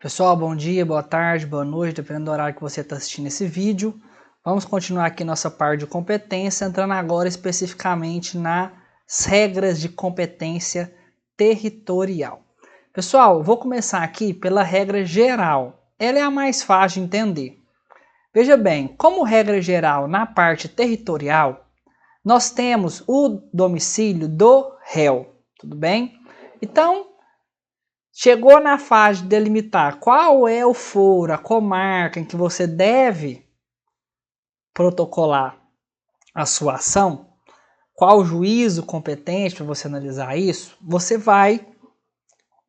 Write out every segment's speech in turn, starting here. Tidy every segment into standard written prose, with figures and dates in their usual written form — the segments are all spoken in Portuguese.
Pessoal, bom dia, boa tarde, boa noite, dependendo do horário que você está assistindo esse vídeo. Vamos continuar aqui nossa parte de competência, entrando agora especificamente nas regras de competência territorial. Pessoal, vou começar aqui pela regra geral. Ela é a mais fácil de entender. Veja bem, como regra geral na parte territorial, nós temos o domicílio do réu, tudo bem? Então, chegou na fase de delimitar qual é o foro, a comarca em que você deve protocolar a sua ação, qual o juízo competente para você analisar isso, você vai,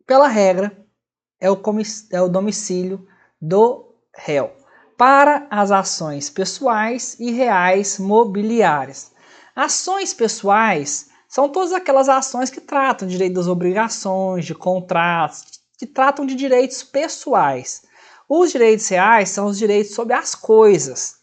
pela regra, é o domicílio do réu, para as ações pessoais e reais mobiliárias. Ações pessoais são todas aquelas ações que tratam de direito das obrigações, de contratos, que tratam de direitos pessoais. Os direitos reais são os direitos sobre as coisas,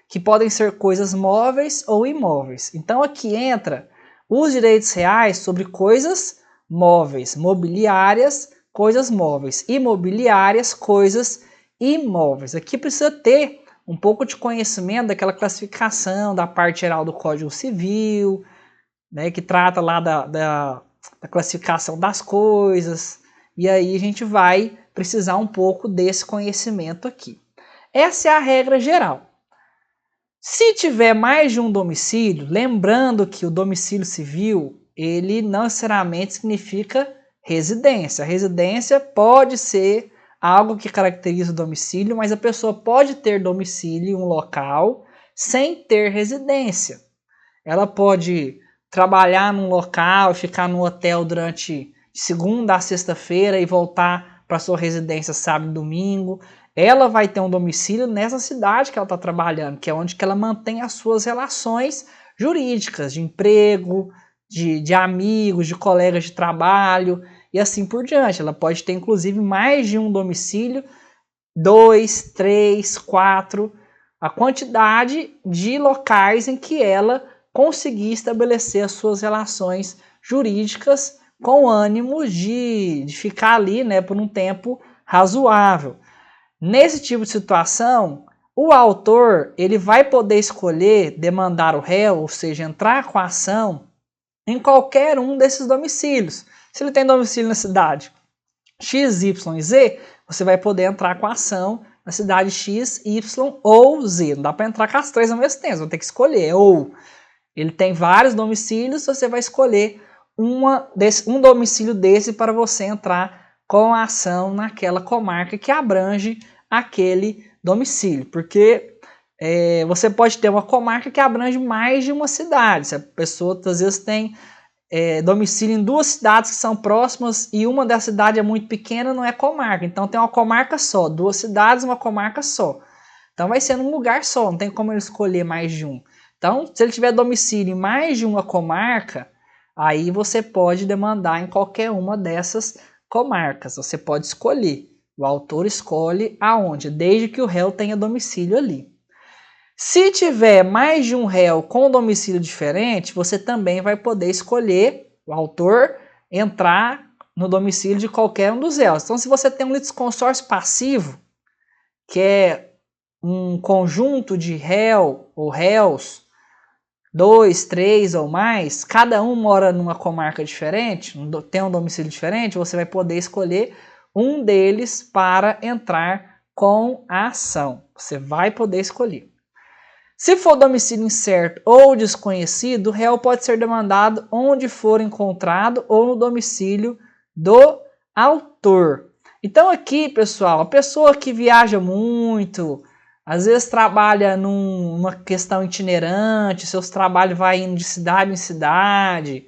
que podem ser coisas móveis ou imóveis. Então aqui entra os direitos reais sobre coisas móveis, mobiliárias, coisas móveis, imobiliárias, coisas imóveis. Aqui precisa ter um pouco de conhecimento daquela classificação da parte geral do Código Civil, né, que trata lá da classificação das coisas, e aí a gente vai precisar um pouco desse conhecimento aqui. Essa é a regra geral. Se tiver mais de um domicílio, lembrando que o domicílio civil, ele não necessariamente significa residência. A residência pode ser algo que caracteriza o domicílio, mas a pessoa pode ter domicílio em um local sem ter residência. Ela pode trabalhar num local, ficar no hotel durante segunda a sexta-feira e voltar para sua residência sábado e domingo. Ela vai ter um domicílio nessa cidade que ela está trabalhando, que é onde que ela mantém as suas relações jurídicas, de emprego, de amigos, de colegas de trabalho e assim por diante. Ela pode ter inclusive mais de um domicílio, 2, 3, 4, a quantidade de locais em que ela conseguir estabelecer as suas relações jurídicas com ânimo de ficar ali, né, por um tempo razoável. Nesse tipo de situação, o autor ele vai poder escolher demandar o réu, ou seja, entrar com a ação em qualquer um desses domicílios. Se ele tem domicílio na cidade X, Y e Z, você vai poder entrar com a ação na cidade X, Y ou Z. Não dá para entrar com as três ao mesmo tempo, você vai ter que escolher. Ou ele tem vários domicílios, você vai escolher um domicílio desse para você entrar com a ação naquela comarca que abrange aquele domicílio. Porque você pode ter uma comarca que abrange mais de uma cidade. Se a pessoa, às vezes, tem domicílio em duas cidades que são próximas e uma das cidades é muito pequena, não é comarca. Então tem uma comarca só, duas cidades, uma comarca só. Então vai ser num lugar só, não tem como ele escolher mais de um. Então, se ele tiver domicílio em mais de uma comarca, aí você pode demandar em qualquer uma dessas comarcas. Você pode escolher. O autor escolhe aonde, desde que o réu tenha domicílio ali. Se tiver mais de um réu com domicílio diferente, você também vai poder escolher, o autor, entrar no domicílio de qualquer um dos réus. Então, se você tem um litisconsórcio passivo, que é um conjunto de réu ou réus, 2, 3 ou mais, cada um mora numa comarca diferente, tem um domicílio diferente, você vai poder escolher um deles para entrar com a ação. Você vai poder escolher. Se for domicílio incerto ou desconhecido, o réu pode ser demandado onde for encontrado ou no domicílio do autor. Então aqui, pessoal, a pessoa que viaja muito, às vezes trabalha numa questão itinerante, seus trabalhos vai indo de cidade em cidade,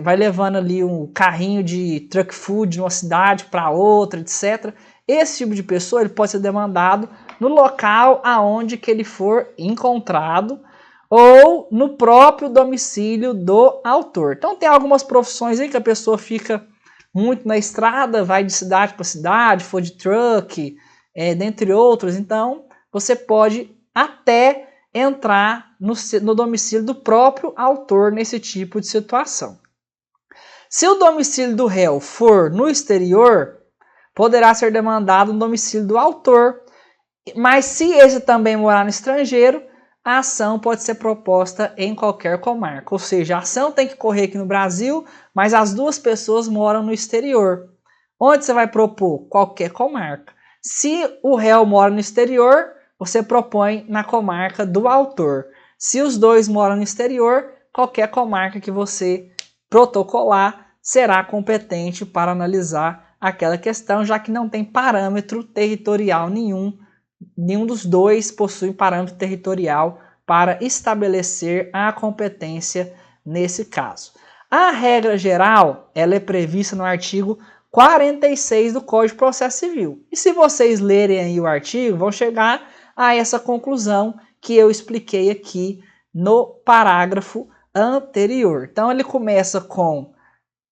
vai levando ali um carrinho de truck food de uma cidade para outra, etc. Esse tipo de pessoa ele pode ser demandado no local aonde que ele for encontrado ou no próprio domicílio do autor. Então tem algumas profissões aí que a pessoa fica muito na estrada, vai de cidade para cidade, for de truck, dentre outros. Então você pode até entrar no domicílio do próprio autor nesse tipo de situação. Se o domicílio do réu for no exterior, poderá ser demandado no domicílio do autor, mas se esse também morar no estrangeiro, a ação pode ser proposta em qualquer comarca. Ou seja, a ação tem que correr aqui no Brasil, mas as duas pessoas moram no exterior. Onde você vai propor? Qualquer comarca. Se o réu mora no exterior, você propõe na comarca do autor. Se os dois moram no exterior, qualquer comarca que você protocolar será competente para analisar aquela questão, já que não tem parâmetro territorial nenhum. Nenhum dos dois possui parâmetro territorial para estabelecer a competência nesse caso. A regra geral, ela é prevista no artigo 46 do Código de Processo Civil. E se vocês lerem aí o artigo, vão chegar a essa conclusão que eu expliquei aqui no parágrafo anterior. Então ele começa com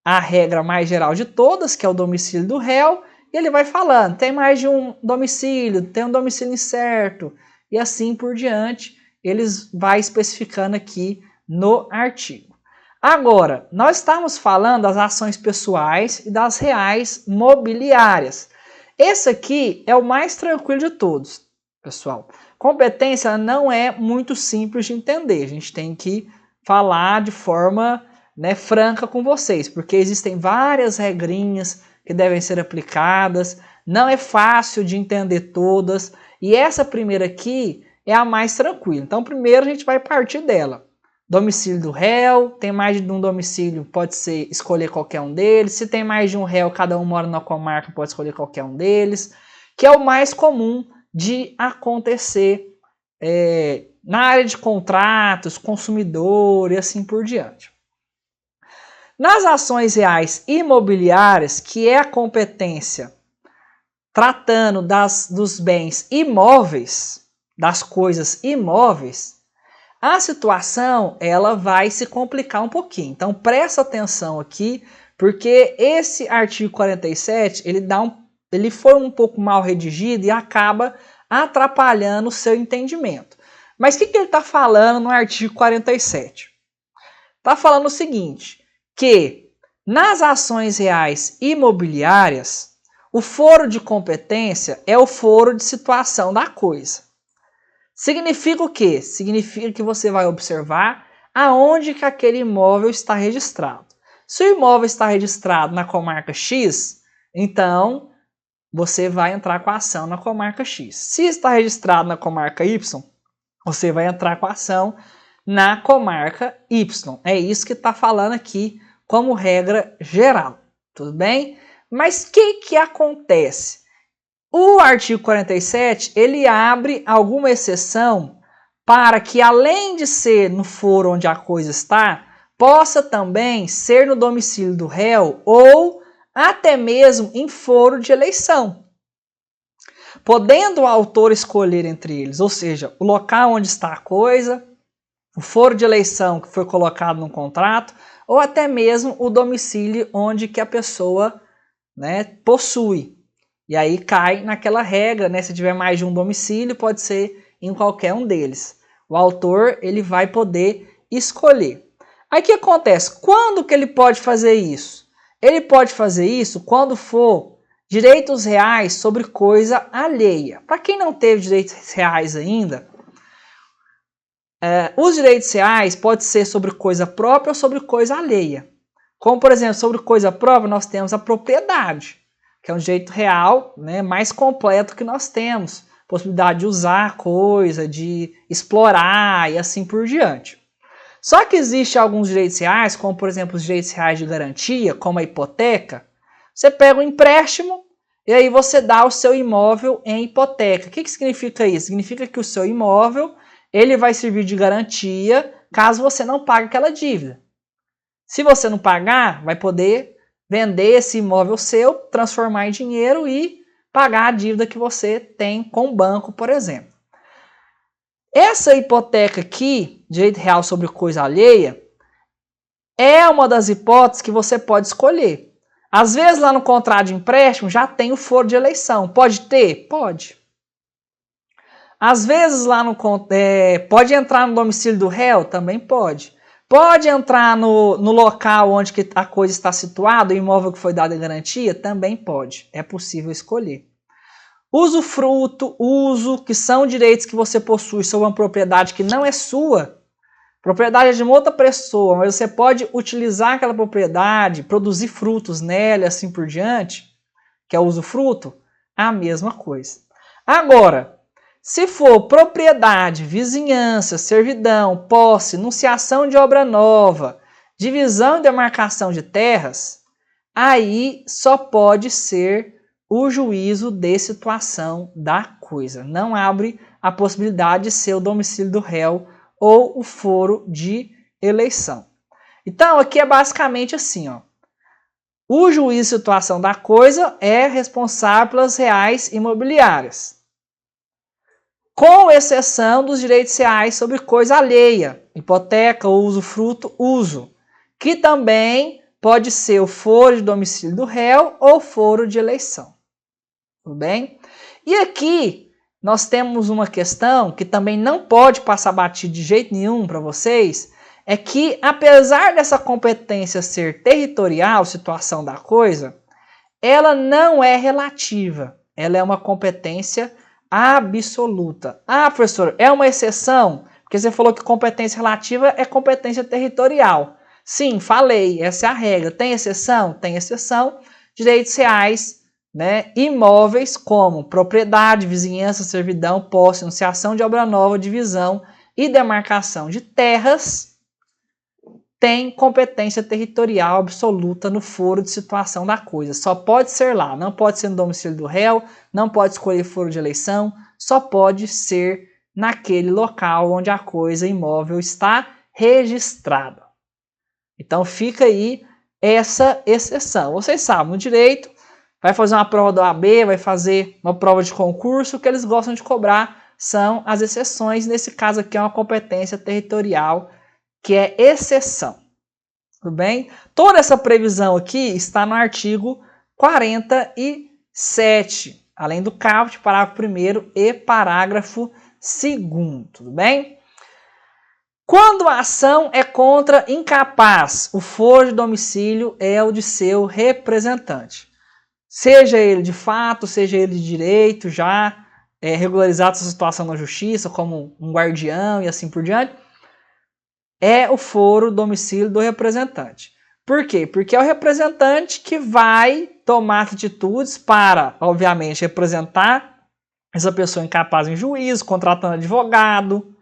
a regra mais geral de todas, que é o domicílio do réu, e ele vai falando, tem mais de um domicílio, tem um domicílio incerto, e assim por diante, eles vai especificando aqui no artigo. Agora, nós estamos falando das ações pessoais e das reais mobiliárias. Esse aqui é o mais tranquilo de todos, pessoal. Competência não é muito simples de entender, a gente tem que falar de forma franca com vocês, porque existem várias regrinhas que devem ser aplicadas, não é fácil de entender todas, e essa primeira aqui é a mais tranquila. Então, primeiro a gente vai partir dela. Domicílio do réu, tem mais de um domicílio, pode ser escolher qualquer um deles. Se tem mais de um réu, cada um mora na comarca, pode escolher qualquer um deles, que é o mais comum de acontecer na área de contratos, consumidor e assim por diante. Nas ações reais imobiliárias, que é a competência tratando dos bens imóveis, das coisas imóveis, a situação ela vai se complicar um pouquinho. Então presta atenção aqui, porque esse artigo 47 ele foi um pouco mal redigido e acaba atrapalhando o seu entendimento. Mas o que ele está falando no artigo 47? Está falando o seguinte, que nas ações reais imobiliárias, o foro de competência é o foro de situação da coisa. Significa o quê? Significa que você vai observar aonde que aquele imóvel está registrado. Se o imóvel está registrado na comarca X, então você vai entrar com a ação na comarca X. Se está registrado na comarca Y, você vai entrar com a ação na comarca Y. É isso que está falando aqui como regra geral, tudo bem? Mas o que acontece? O artigo 47, ele abre alguma exceção para que, além de ser no foro onde a coisa está, possa também ser no domicílio do réu ou até mesmo em foro de eleição, podendo o autor escolher entre eles, ou seja, o local onde está a coisa, o foro de eleição que foi colocado no contrato, ou até mesmo o domicílio onde que a pessoa possui. E aí cai naquela regra, se tiver mais de um domicílio, pode ser em qualquer um deles. O autor ele vai poder escolher. Aí o que acontece? Quando que ele pode fazer isso? Ele pode fazer isso quando for direitos reais sobre coisa alheia. Para quem não teve direitos reais ainda, os direitos reais pode ser sobre coisa própria ou sobre coisa alheia. Como, por exemplo, sobre coisa própria, nós temos a propriedade, que é um direito real mais completo que nós temos. Possibilidade de usar a coisa, de explorar e assim por diante. Só que existem alguns direitos reais, como, por exemplo, os direitos reais de garantia, como a hipoteca. Você pega um empréstimo e aí você dá o seu imóvel em hipoteca. O que significa isso? Significa que o seu imóvel ele vai servir de garantia caso você não pague aquela dívida. Se você não pagar, vai poder vender esse imóvel seu, transformar em dinheiro e pagar a dívida que você tem com o banco, por exemplo. Essa hipoteca aqui, direito real sobre coisa alheia, é uma das hipóteses que você pode escolher. Às vezes lá no contrato de empréstimo já tem o foro de eleição. Pode ter? Pode. Às vezes lá no pode entrar no domicílio do réu? Também pode. Pode entrar no local onde que a coisa está situada, o imóvel que foi dado em garantia? Também pode, é possível escolher. Usufruto, uso, que são direitos que você possui sobre uma propriedade que não é sua. Propriedade é de uma outra pessoa, mas você pode utilizar aquela propriedade, produzir frutos nela e assim por diante, que é o usufruto, a mesma coisa. Agora, se for propriedade, vizinhança, servidão, posse, enunciação de obra nova, divisão e demarcação de terras, aí só pode ser o juízo de situação da coisa. Não abre a possibilidade de ser o domicílio do réu ou o foro de eleição. Então, aqui é basicamente assim, ó. O juiz de situação da coisa é responsável pelas reais imobiliárias, com exceção dos direitos reais sobre coisa alheia, hipoteca, usufruto, uso, que também pode ser o foro de domicílio do réu ou foro de eleição. Tudo bem? E aqui nós temos uma questão que também não pode passar batido de jeito nenhum para vocês, é que apesar dessa competência ser territorial, situação da coisa, ela não é relativa, ela é uma competência absoluta. Ah, professor, é uma exceção? Porque você falou que competência relativa é competência territorial. Sim, falei, essa é a regra. Tem exceção? Tem exceção. Direitos reais, né, imóveis como propriedade, vizinhança, servidão, posse, enunciação de obra nova, divisão e demarcação de terras, tem competência territorial absoluta no foro de situação da coisa. Só pode ser lá, não pode ser no domicílio do réu, não pode escolher foro de eleição, só pode ser naquele local onde a coisa imóvel está registrada. Então fica aí essa exceção. Vocês sabem, no direito, vai fazer uma prova do OAB, vai fazer uma prova de concurso, o que eles gostam de cobrar são as exceções. Nesse caso aqui é uma competência territorial que é exceção. Tudo bem? Toda essa previsão aqui está no artigo 47, além do caput, parágrafo 1º e parágrafo 2º. Tudo bem? Quando a ação é contra incapaz, o foro de domicílio é o de seu representante. Seja ele de fato, seja ele de direito, já regularizado essa situação na justiça, como um guardião e assim por diante, é o foro domicílio do representante. Por quê? Porque é o representante que vai tomar atitudes para, obviamente, representar essa pessoa incapaz em juízo, contratando advogado,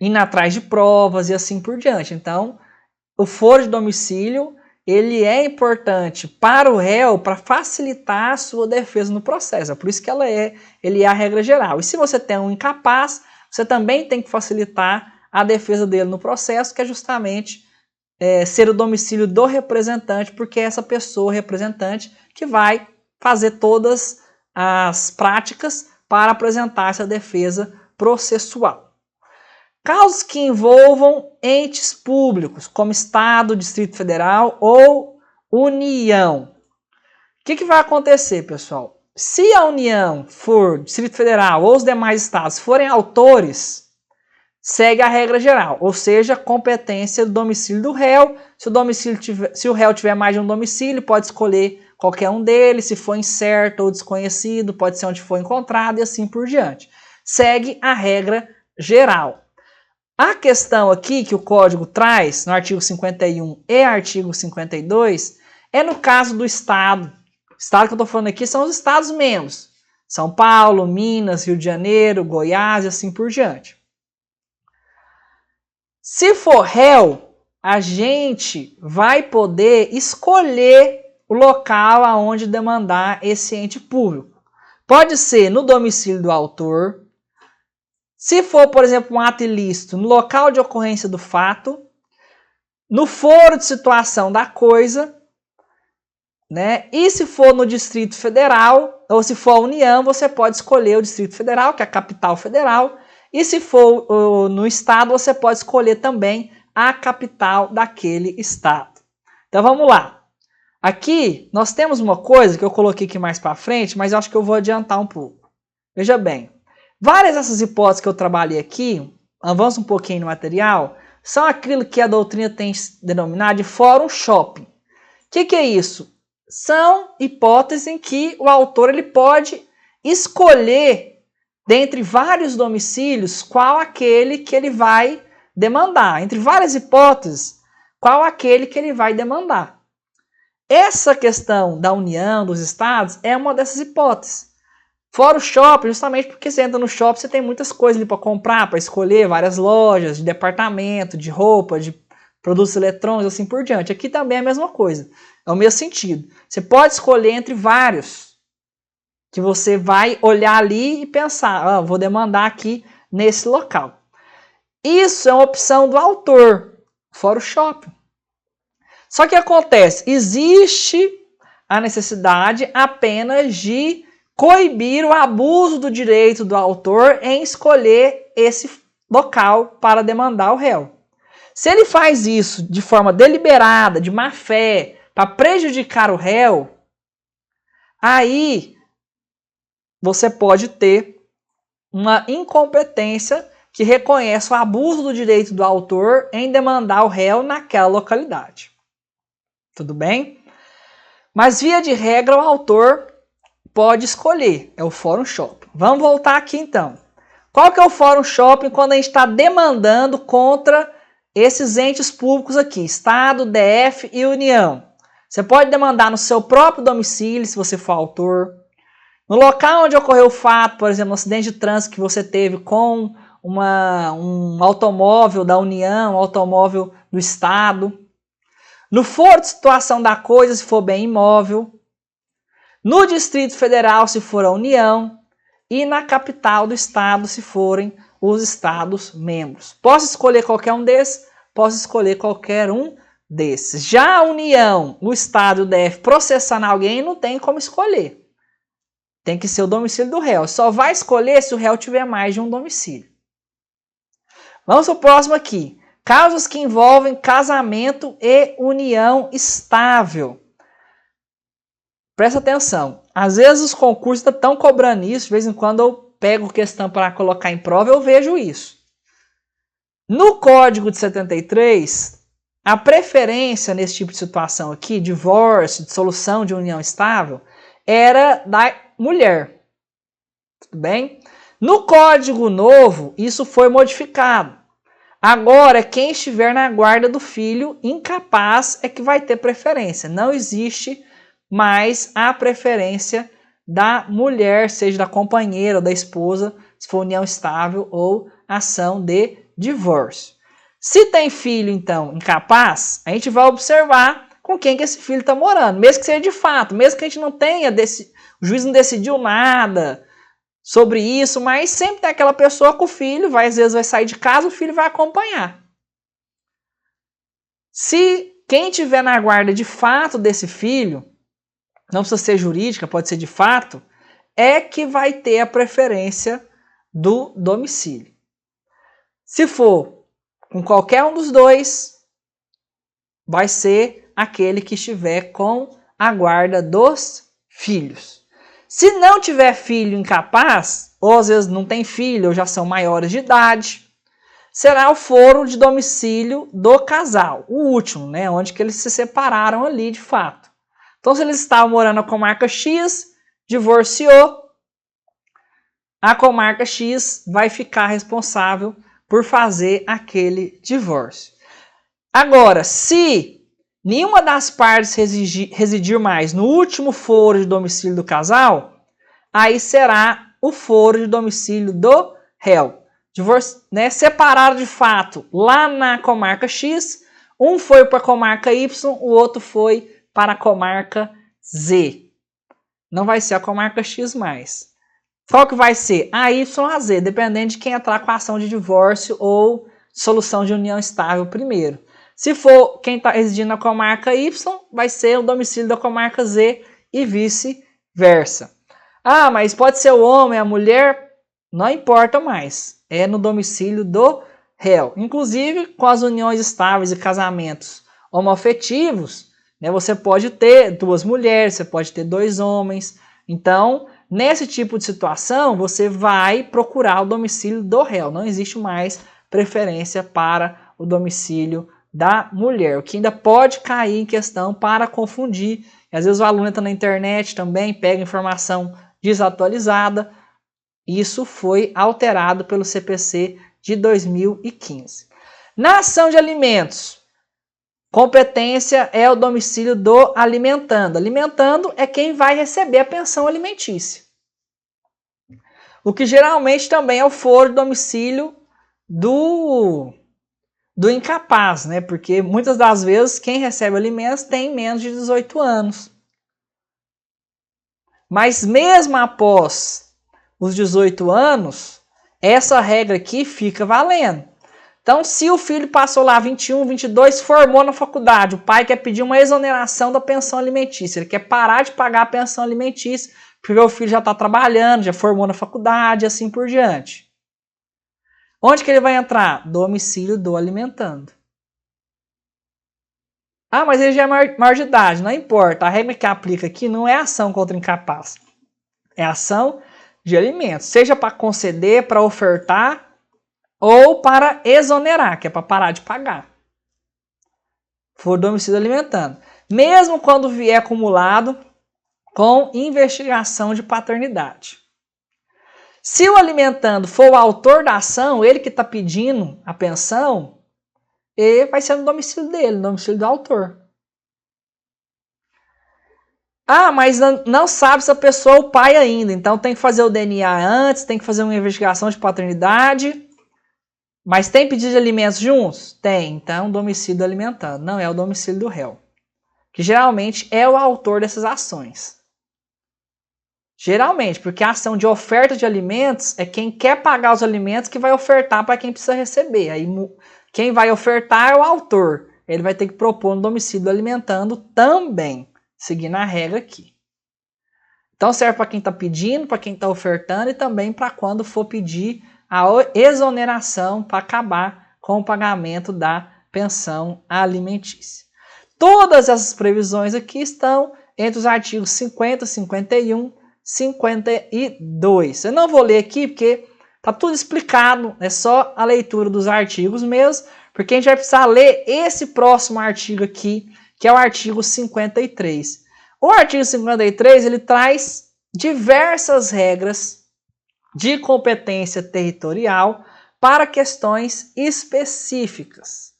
indo atrás de provas e assim por diante. Então, o foro de domicílio, ele é importante para o réu para facilitar a sua defesa no processo. É por isso que ele é a regra geral. E se você tem um incapaz, você também tem que facilitar a defesa dele no processo, que é justamente ser o domicílio do representante, porque é essa pessoa representante que vai fazer todas as práticas para apresentar essa defesa processual. Casos que envolvam entes públicos, como Estado, Distrito Federal ou União. O que vai acontecer, pessoal? Se a União for, Distrito Federal ou os demais estados forem autores, segue a regra geral, ou seja, competência do domicílio do réu. Se o réu tiver mais de um domicílio, pode escolher qualquer um deles. Se for incerto ou desconhecido, pode ser onde for encontrado e assim por diante. Segue a regra geral. A questão aqui que o Código traz, no artigo 51 e artigo 52, é no caso do Estado. O Estado que eu estou falando aqui são os Estados membros. São Paulo, Minas, Rio de Janeiro, Goiás e assim por diante. Se for réu, a gente vai poder escolher o local aonde demandar esse ente público. Pode ser no domicílio do autor. Se for, por exemplo, um ato ilícito, no local de ocorrência do fato, no foro de situação da coisa, né? E se for no Distrito Federal, ou se for a União, você pode escolher o Distrito Federal, que é a capital federal, e se for no Estado, você pode escolher também a capital daquele Estado. Então vamos lá. Aqui nós temos uma coisa que eu coloquei aqui mais para frente, mas eu acho que eu vou adiantar um pouco. Veja bem. Várias dessas hipóteses que eu trabalhei aqui, avança um pouquinho no material, são aquilo que a doutrina tem denominado de fórum shopping. O que é isso? São hipóteses em que o autor ele pode escolher, dentre vários domicílios, qual aquele que ele vai demandar. Entre várias hipóteses, qual aquele que ele vai demandar. Essa questão da união dos estados é uma dessas hipóteses. Fora o shopping, justamente porque você entra no shopping, você tem muitas coisas ali para comprar, para escolher, várias lojas de departamento, de roupa, de produtos eletrônicos, assim por diante. Aqui também é a mesma coisa, é o mesmo sentido. Você pode escolher entre vários, que você vai olhar ali e pensar, vou demandar aqui nesse local. Isso é uma opção do autor, fora o shopping. Só que acontece, existe a necessidade apenas de coibir o abuso do direito do autor em escolher esse local para demandar o réu. Se ele faz isso de forma deliberada, de má fé, para prejudicar o réu, aí você pode ter uma incompetência que reconhece o abuso do direito do autor em demandar o réu naquela localidade. Tudo bem? Mas via de regra o autor pode escolher, é o fórum shopping. Vamos voltar aqui então. Qual que é o fórum shopping quando a gente está demandando contra esses entes públicos aqui, Estado, DF e União? Você pode demandar no seu próprio domicílio, se você for autor. No local onde ocorreu o fato, por exemplo, no acidente de trânsito que você teve com um automóvel da União, um automóvel do Estado. No foro de situação da coisa, se for bem imóvel. No Distrito Federal, se for a União. E na capital do Estado, se forem os Estados membros. Posso escolher qualquer um desses? Posso escolher qualquer um desses. Já a União, o Estado e o DF processando alguém, não tem como escolher. Tem que ser o domicílio do réu. Só vai escolher se o réu tiver mais de um domicílio. Vamos para o próximo aqui. Casos que envolvem casamento e união estável. Presta atenção. Às vezes os concursos estão cobrando isso. De vez em quando eu pego questão para colocar em prova, eu vejo isso. No Código de 73, a preferência nesse tipo de situação aqui, divórcio, dissolução de união estável, era da mulher. Tudo bem? No Código Novo, isso foi modificado. Agora, quem estiver na guarda do filho incapaz é que vai ter preferência. Não existe mais a preferência da mulher, seja da companheira ou da esposa, se for união estável ou ação de divórcio. Se tem filho, então, incapaz, a gente vai observar com quem que esse filho está morando, mesmo que seja de fato, mesmo que a gente não tenha, o juiz não decidiu nada sobre isso, mas sempre tem aquela pessoa com o filho, às vezes vai sair de casa, o filho vai acompanhar. Se quem estiver na guarda de fato desse filho, não precisa ser jurídica, pode ser de fato, é que vai ter a preferência do domicílio. Se for com qualquer um dos dois, vai ser aquele que estiver com a guarda dos filhos. Se não tiver filho incapaz, ou às vezes não tem filho, ou já são maiores de idade, será o foro de domicílio do casal, o último, né, onde que eles se separaram ali de fato. Então, se eles estavam morando na comarca X, divorciou, a comarca X vai ficar responsável por fazer aquele divórcio. Agora, se nenhuma das partes residir mais no último foro de domicílio do casal, aí será o foro de domicílio do réu. Separado de fato lá na comarca X, um foi para a comarca Y, o outro foi para a comarca Z. Não vai ser a comarca X mais. Qual que vai ser? A Y a Z, dependendo de quem entrar com a ação de divórcio ou solução de união estável primeiro. Se for quem está residindo na comarca Y, vai ser o domicílio da comarca Z e vice-versa. Ah, mas pode ser o homem, a mulher, não importa mais. É no domicílio do réu. Inclusive, com as uniões estáveis e casamentos homoafetivos, né, você pode ter duas mulheres, você pode ter dois homens. Então, nesse tipo de situação, você vai procurar o domicílio do réu. Não existe mais preferência para o domicílio da mulher, o que ainda pode cair em questão para confundir. E às vezes o aluno entra na internet também, pega informação desatualizada. Isso foi alterado pelo CPC de 2015. Na ação de alimentos, competência é o domicílio do alimentando. Alimentando é quem vai receber a pensão alimentícia. O que geralmente também é o foro domicílio do incapaz, né? Porque muitas das vezes quem recebe alimentos tem menos de 18 anos. Mas mesmo após os 18 anos, essa regra aqui fica valendo. Então, se o filho passou lá 21, 22, formou na faculdade, o pai quer pedir uma exoneração da pensão alimentícia, ele quer parar de pagar a pensão alimentícia, porque o filho já está trabalhando, já formou na faculdade e assim por diante. Onde que ele vai entrar? Domicílio do alimentando. Ah, mas ele já é maior de idade, não importa. A regra que aplica aqui não é ação contra incapaz. É ação de alimentos, seja para conceder, para ofertar ou para exonerar, que é para parar de pagar. For domicílio alimentando. Mesmo quando vier acumulado com investigação de paternidade. Se o alimentando for o autor da ação, ele que está pedindo a pensão, ele vai ser no domicílio dele, no domicílio do autor. Ah, mas não sabe se a pessoa é o pai ainda, então tem que fazer o DNA antes, tem que fazer uma investigação de paternidade. Mas tem pedido de alimentos juntos? Tem, então domicílio alimentando, não é o domicílio do réu, que geralmente é o autor dessas ações. Geralmente, porque a ação de oferta de alimentos é quem quer pagar os alimentos que vai ofertar para quem precisa receber. Aí quem vai ofertar é o autor. Ele vai ter que propor no domicílio alimentando também, seguindo a regra aqui. Então serve para quem está pedindo, para quem está ofertando e também para quando for pedir a exoneração para acabar com o pagamento da pensão alimentícia. Todas essas previsões aqui estão entre os artigos 50, 51, 52. Eu não vou ler aqui porque está tudo explicado, é só a leitura dos artigos mesmo, porque a gente vai precisar ler esse próximo artigo aqui, que é o artigo 53. O artigo 53, ele traz diversas regras de competência territorial para questões específicas.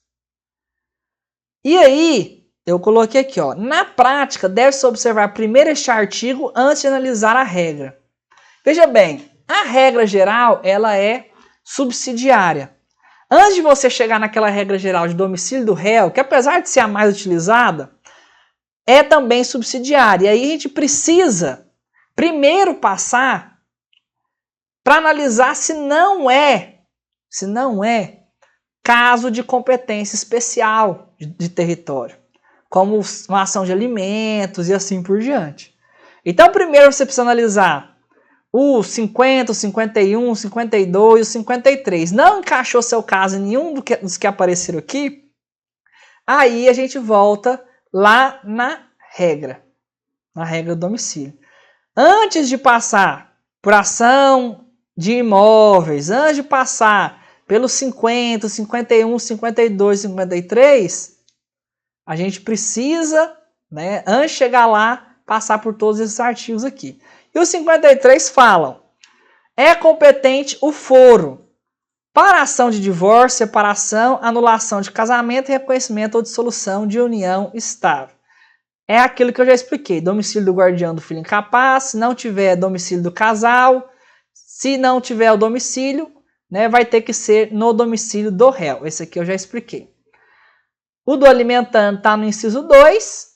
E aí, eu coloquei aqui, ó, na prática, deve-se observar primeiro este artigo antes de analisar a regra. Veja bem, a regra geral, ela é subsidiária. Antes de você chegar naquela regra geral de domicílio do réu, que apesar de ser a mais utilizada, é também subsidiária. E aí a gente precisa primeiro passar para analisar se não é caso de competência especial de território, como uma ação de alimentos e assim por diante. Então, primeiro você precisa analisar o 50, o 51, o 52 e o 53. Não encaixou seu caso em nenhum dos que apareceram aqui, aí a gente volta lá na regra do domicílio. Antes de passar por ação de imóveis, antes de passar pelos 50, 51, 52, 53, a gente precisa, né, antes de chegar lá, passar por todos esses artigos aqui. E os 53 falam: é competente o foro para ação de divórcio, separação, anulação de casamento, reconhecimento ou dissolução de união estável. É aquilo que eu já expliquei: domicílio do guardião do filho incapaz, se não tiver domicílio do casal, se não tiver o domicílio, né, vai ter que ser no domicílio do réu. Esse aqui eu já expliquei. O do alimentando está no inciso 2,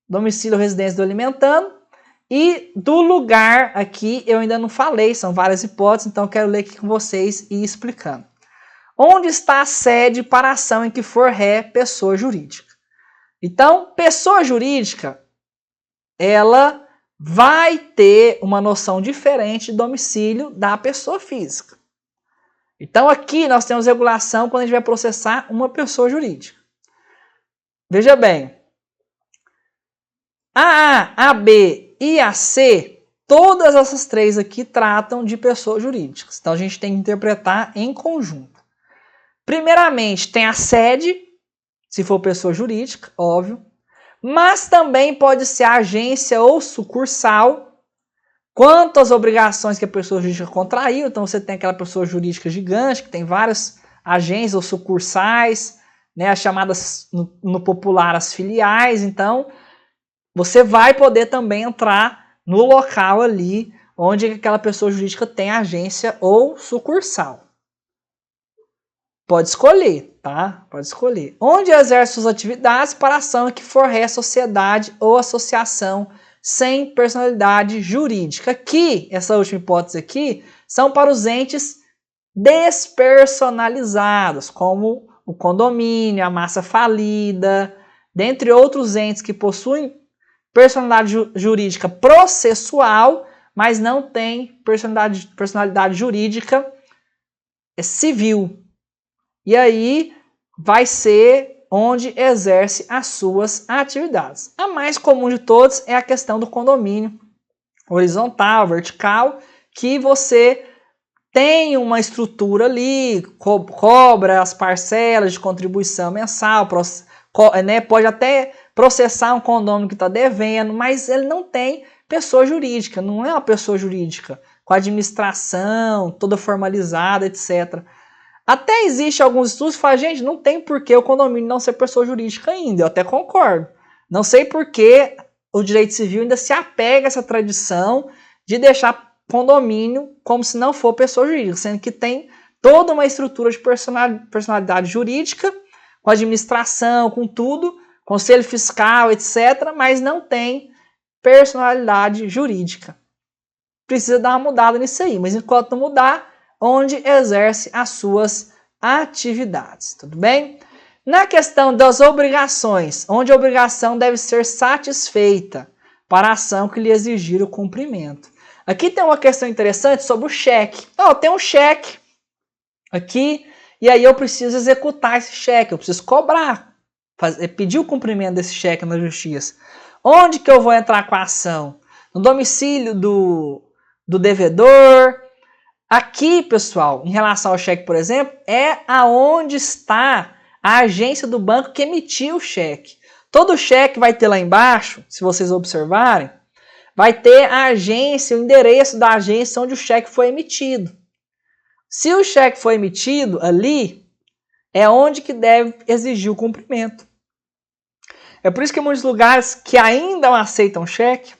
domicílio residência do alimentando. E do lugar aqui eu ainda não falei, são várias hipóteses, então eu quero ler aqui com vocês e ir explicando. Onde está a sede para a ação em que for ré pessoa jurídica? Então, pessoa jurídica, ela vai ter uma noção diferente de domicílio da pessoa física. Então aqui nós temos regulação quando a gente vai processar uma pessoa jurídica. Veja bem, a A, a B e a C, todas essas três aqui tratam de pessoas jurídicas. Então a gente tem que interpretar em conjunto. Primeiramente, tem a sede, se for pessoa jurídica, óbvio, mas também pode ser agência ou sucursal, quanto às obrigações que a pessoa jurídica contraiu. Então você tem aquela pessoa jurídica gigante, que tem várias agências ou sucursais, né, as chamadas no popular as filiais. Então você vai poder também entrar no local ali onde aquela pessoa jurídica tem agência ou sucursal. Pode escolher, tá? Pode escolher. Onde exerce suas atividades para ação que for sociedade ou associação sem personalidade jurídica. Aqui, essa última hipótese aqui, são para os entes despersonalizados, como o condomínio, a massa falida, dentre outros entes que possuem personalidade jurídica processual, mas não tem personalidade jurídica civil. E aí vai ser onde exerce as suas atividades. A mais comum de todas é a questão do condomínio horizontal, vertical, que você tem uma estrutura ali, cobra as parcelas de contribuição mensal, né, pode até processar um condomínio que está devendo, mas ele não tem pessoa jurídica, não é uma pessoa jurídica com administração toda formalizada, etc. Até existe alguns estudos que falam, gente, não tem por que o condomínio não ser pessoa jurídica ainda. Eu até concordo. Não sei por que o direito civil ainda se apega a essa tradição de deixar condomínio como se não for pessoa jurídica, sendo que tem toda uma estrutura de personalidade jurídica, com administração, com tudo, conselho fiscal, etc., mas não tem personalidade jurídica. Precisa dar uma mudada nisso aí, mas enquanto não mudar, onde exerce as suas atividades, tudo bem? Na questão das obrigações, onde a obrigação deve ser satisfeita para a ação que lhe exigir o cumprimento. Aqui tem uma questão interessante sobre o cheque. Eu tenho um cheque aqui e aí eu preciso executar esse cheque, eu preciso cobrar, pedir o cumprimento desse cheque na justiça. Onde que eu vou entrar com a ação? No domicílio do devedor. Aqui, pessoal, em relação ao cheque, por exemplo, é aonde está a agência do banco que emitiu o cheque. Todo cheque vai ter lá embaixo, se vocês observarem, vai ter a agência, o endereço da agência onde o cheque foi emitido. Se o cheque foi emitido ali, é onde que deve exigir o cumprimento. É por isso que em muitos lugares que ainda não aceitam cheque,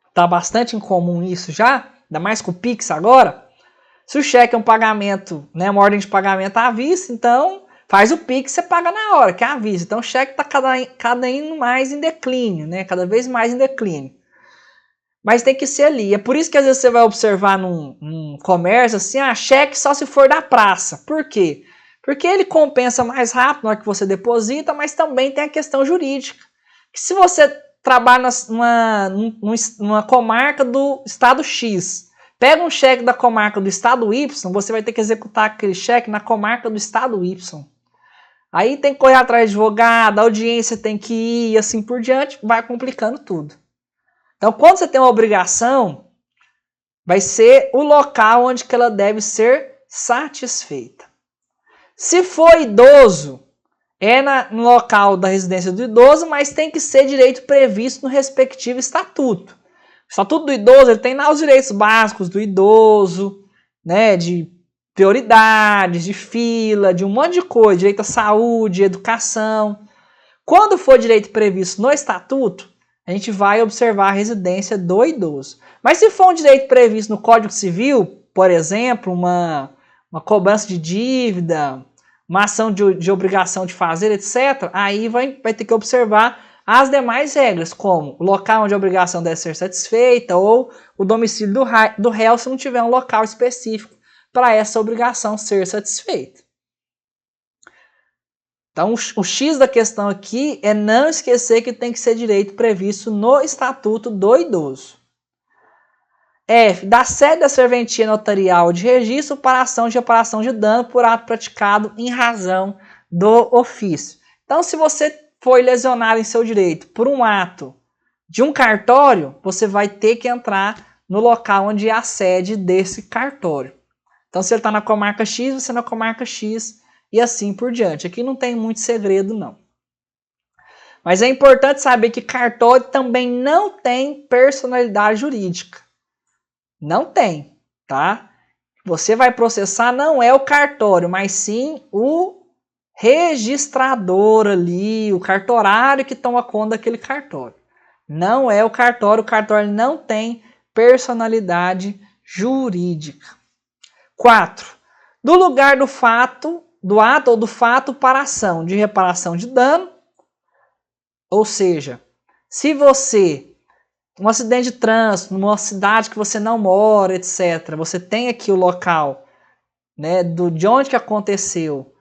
está bastante incomum isso já, ainda mais com o Pix agora. Se o cheque é um pagamento, né, uma ordem de pagamento à vista, então faz o Pix e você paga na hora, que é à vista. Então o cheque está cada indo mais em declínio, né, cada vez mais em declínio. Mas tem que ser ali. É por isso que às vezes você vai observar num comércio assim, cheque só se for da praça. Por quê? Porque ele compensa mais rápido na hora que você deposita, mas também tem a questão jurídica. Que se você trabalha numa comarca do estado X, pega um cheque da comarca do estado Y, você vai ter que executar aquele cheque na comarca do estado Y. Aí tem que correr atrás de advogado, a audiência tem que ir e assim por diante, vai complicando tudo. Então, quando você tem uma obrigação, vai ser o local onde que ela deve ser satisfeita. Se for idoso, é no local da residência do idoso, mas tem que ser direito previsto no respectivo estatuto. O estatuto do idoso ele tem lá os direitos básicos do idoso, né, de prioridades, de fila, de um monte de coisa, direito à saúde, educação. Quando for direito previsto no estatuto, a gente vai observar a residência do idoso. Mas se for um direito previsto no Código Civil, por exemplo, uma cobrança de dívida, uma ação de obrigação de fazer, etc., aí vai ter que observar as demais regras, como o local onde a obrigação deve ser satisfeita ou o domicílio do réu se não tiver um local específico para essa obrigação ser satisfeita. Então, o X da questão aqui é não esquecer que tem que ser direito previsto no Estatuto do Idoso. F. Da sede da serventia notarial de registro para ação de reparação de dano por ato praticado em razão do ofício. Então, se você foi lesionado em seu direito por um ato de um cartório, você vai ter que entrar no local onde é a sede desse cartório. Então, se ele está na comarca X, você na comarca X e assim por diante. Aqui não tem muito segredo, não. Mas é importante saber que cartório também não tem personalidade jurídica. Não tem, tá? Você vai processar não é o cartório, mas sim o registrador ali, o cartorário que toma conta daquele cartório. Não é o cartório não tem personalidade jurídica. 4. Do lugar do fato, do ato ou do fato para ação de reparação de dano, ou seja, se você, um acidente de trânsito, numa cidade que você não mora, etc., você tem aqui o local, né, de onde que aconteceu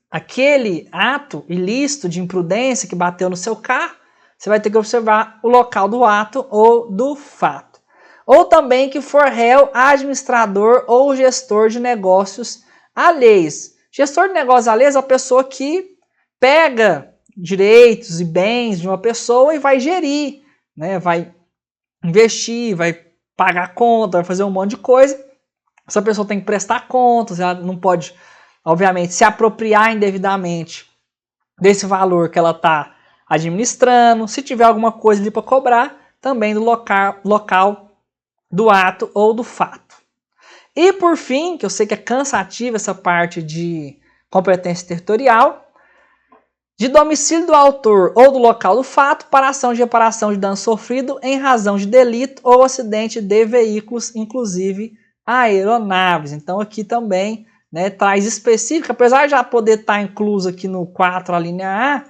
aquele ato ilícito de imprudência que bateu no seu carro, você vai ter que observar o local do ato ou do fato. Ou também que for réu, administrador ou gestor de negócios alheios. Gestor de negócios alheios é a pessoa que pega direitos e bens de uma pessoa e vai gerir, né? Vai investir, vai pagar conta, vai fazer um monte de coisa. Essa pessoa tem que prestar contas, ela não pode, obviamente, se apropriar indevidamente desse valor que ela está administrando. Se tiver alguma coisa ali para cobrar, também do local do ato ou do fato. E por fim, que eu sei que é cansativa essa parte de competência territorial, de domicílio do autor ou do local do fato para ação de reparação de dano sofrido em razão de delito ou acidente de veículos, inclusive aeronaves. Então aqui também, né, traz específico, apesar de já poder estar incluso aqui no 4, a linha A,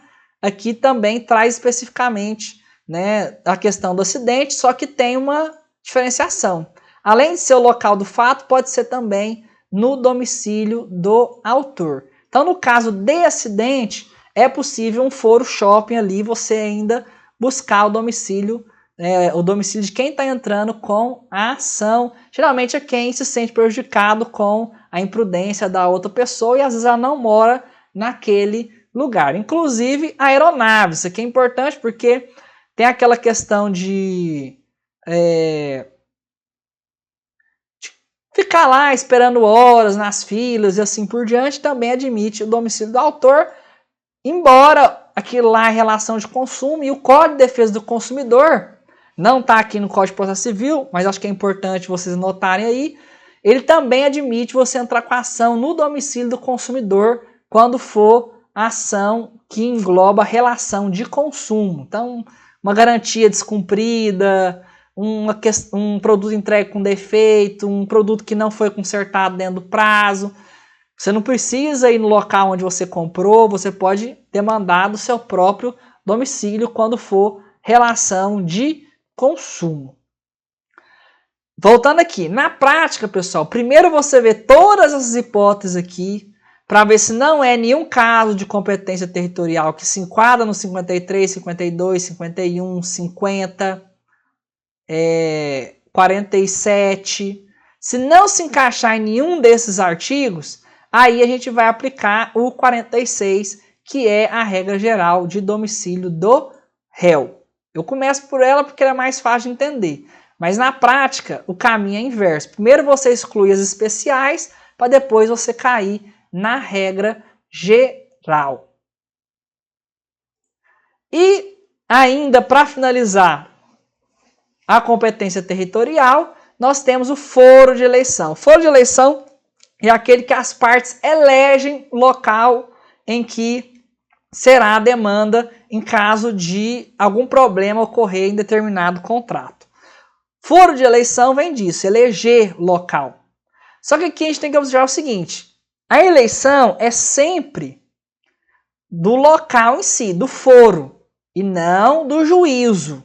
aqui também traz especificamente, né, a questão do acidente, só que tem uma diferenciação. Além de ser o local do fato, pode ser também no domicílio do autor. Então, no caso de acidente, é possível um foro shopping ali, você ainda buscar o domicílio de quem está entrando com a ação. Geralmente é quem se sente prejudicado com a imprudência da outra pessoa e às vezes ela não mora naquele lugar. Inclusive aeronaves, isso aqui é importante porque tem aquela questão de ficar lá esperando horas nas filas e assim por diante, também admite o domicílio do autor, embora aquilo lá é relação de consumo e o Código de Defesa do Consumidor, não está aqui no Código de Processo Civil, mas acho que é importante vocês notarem aí, ele também admite você entrar com a ação no domicílio do consumidor quando for ação que engloba relação de consumo. Então, uma garantia descumprida, um produto entregue com defeito, um produto que não foi consertado dentro do prazo. Você não precisa ir no local onde você comprou, você pode demandar do seu próprio domicílio quando for relação de consumo. Voltando aqui, na prática, pessoal, primeiro você vê todas essas hipóteses aqui, para ver se não é nenhum caso de competência territorial que se enquadra no 53, 52, 51, 50, 47. Se não se encaixar em nenhum desses artigos, aí a gente vai aplicar o 46, que é a regra geral de domicílio do réu. Eu começo por ela porque ela é mais fácil de entender. Mas na prática, o caminho é inverso. Primeiro você exclui as especiais, para depois você cair na regra geral. E ainda para finalizar a competência territorial, nós temos o foro de eleição. O foro de eleição é aquele que as partes elegem o local em que será a demanda em caso de algum problema ocorrer em determinado contrato. Foro de eleição vem disso, eleger local. Só que aqui a gente tem que observar o seguinte, a eleição é sempre do local em si, do foro, e não do juízo.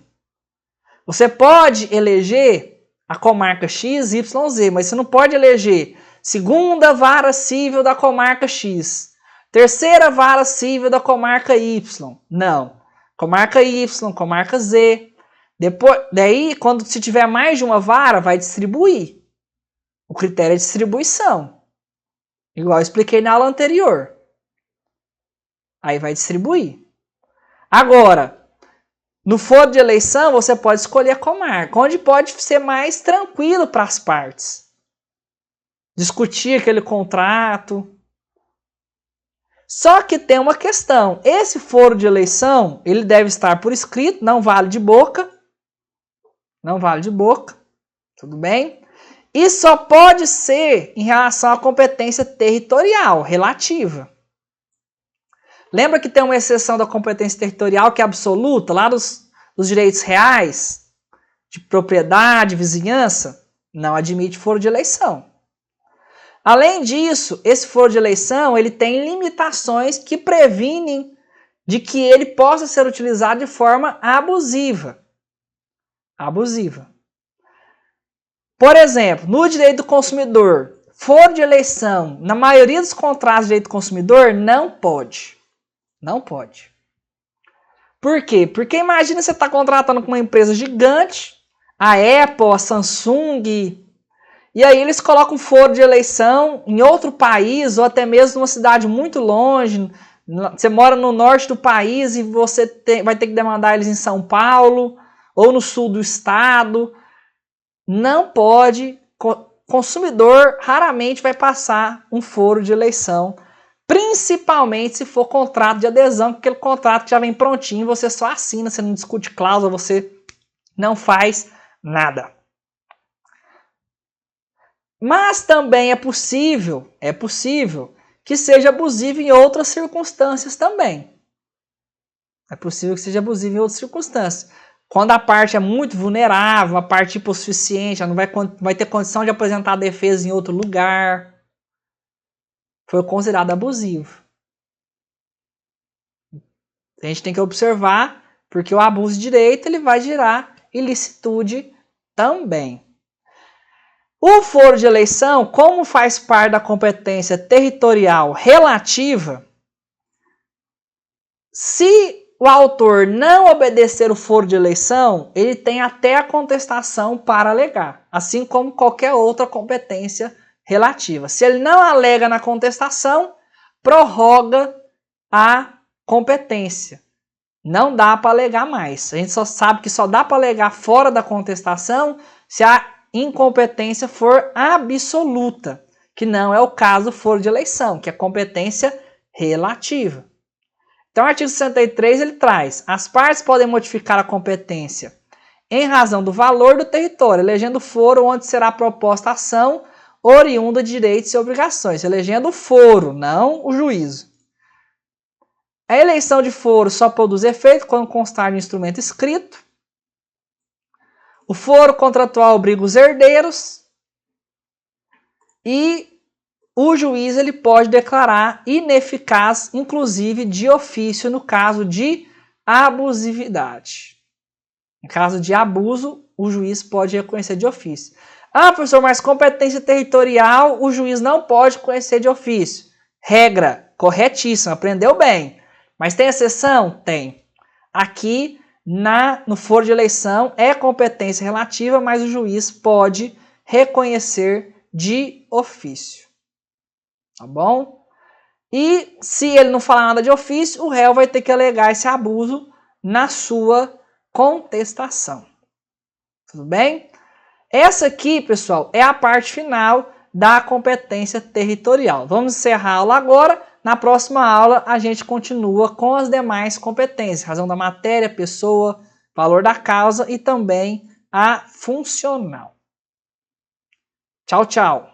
Você pode eleger a comarca X, Y, Z, mas você não pode eleger segunda vara civil da comarca X, terceira vara civil da comarca Y. Não. Comarca Y, comarca Z. Daí, quando se tiver mais de uma vara, vai distribuir. O critério é distribuição. Igual eu expliquei na aula anterior. Aí vai distribuir. Agora, no foro de eleição, você pode escolher a comarca, onde pode ser mais tranquilo para as partes. discutir aquele contrato. Só que tem uma questão, esse foro de eleição, ele deve estar por escrito, não vale de boca, tudo bem? E só pode ser em relação à competência territorial, relativa. Lembra que tem uma exceção da competência territorial que é absoluta, lá dos direitos reais, de propriedade, vizinhança? Não admite foro de eleição. Além disso, esse foro de eleição ele tem limitações que previnem de que ele possa ser utilizado de forma abusiva. Por exemplo, no direito do consumidor, foro de eleição, na maioria dos contratos de direito do consumidor, não pode. Não pode. Por quê? Porque imagina você estar contratando com uma empresa gigante, a Apple, a Samsung, e aí eles colocam foro de eleição em outro país, ou até mesmo numa cidade muito longe. Você mora no norte do país e você vai ter que demandar eles em São Paulo, ou no sul do estado. Não pode. Consumidor raramente vai passar um foro de eleição, principalmente se for contrato de adesão, aquele contrato que já vem prontinho, você só assina, você não discute cláusula, você não faz nada. Mas também é possível que seja abusivo em outras circunstâncias também. É possível que seja abusivo em outras circunstâncias. Quando a parte é muito vulnerável, a parte hipossuficiente, ela não vai ter condição de apresentar a defesa em outro lugar, foi considerado abusivo. A gente tem que observar, porque o abuso de direito ele vai gerar ilicitude também. O foro de eleição, como faz parte da competência territorial relativa, se o autor não obedecer o foro de eleição, ele tem até a contestação para alegar, assim como qualquer outra competência relativa. Se ele não alega na contestação, prorroga a competência. Não dá para alegar mais. A gente só sabe que só dá para alegar fora da contestação se a incompetência for absoluta, que não é o caso do foro de eleição, que é competência relativa. Então, o artigo 63 ele traz: as partes podem modificar a competência em razão do valor do território, elegendo foro onde será proposta a ação oriunda de direitos e obrigações, elegendo o foro, não o juízo. A eleição de foro só produz efeito quando constar de instrumento escrito. O foro contratual obriga os herdeiros e o juiz ele pode declarar ineficaz, inclusive de ofício, no caso de abusividade. Em caso de abuso, o juiz pode reconhecer de ofício. Ah, professor, mas competência territorial o juiz não pode conhecer de ofício. Regra corretíssima, aprendeu bem. Mas tem exceção? Tem. Aqui, no foro de eleição, é competência relativa, mas o juiz pode reconhecer de ofício. Tá bom? E se ele não falar nada de ofício, o réu vai ter que alegar esse abuso na sua contestação. Tudo bem? Essa aqui, pessoal, é a parte final da competência territorial. Vamos encerrar a aula agora. Na próxima aula, a gente continua com as demais competências. Razão da matéria, pessoa, valor da causa e também a funcional. Tchau, tchau.